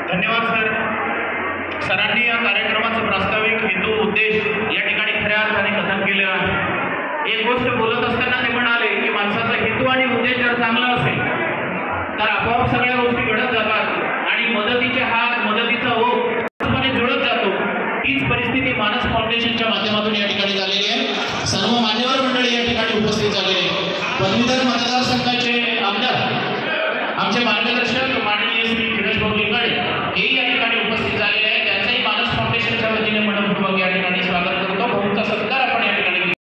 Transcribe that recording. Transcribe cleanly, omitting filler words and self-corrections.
धन्यवाद सर. सरांनी या कार्यक्रमाचा प्रास्ताविक हेतू उद्देश या ठिकाणी खऱ्या अर्थाने कथन केलेला आहे. एक गोष्ट बोलत असताना ते म्हणाले की माणसाचा हेतू आणि उद्देश जर चांगला असेल तर आपोआप सगळ्या गोष्टी घडत जातात आणि मदतीचे हात मदतीचा ओघ जुळत जातो. हीच परिस्थिती मानस फाउंडेशनच्या माध्यमातून या ठिकाणी झालेली आहे. सर्व मान्यवर मंडळी या ठिकाणी उपस्थित झालेले आहे. पदवीधर मतदारसंघाचे आमदार आमचे मार्गदर्शक माननीय श्री धीरज भाऊ लिंगाडे हेही या ठिकाणी उपस्थित झालेले आहेत. त्यांचंही मानस फाउंडेशनच्या वतीने मनपूर्वक या ठिकाणी स्वागत करतो. बहुचा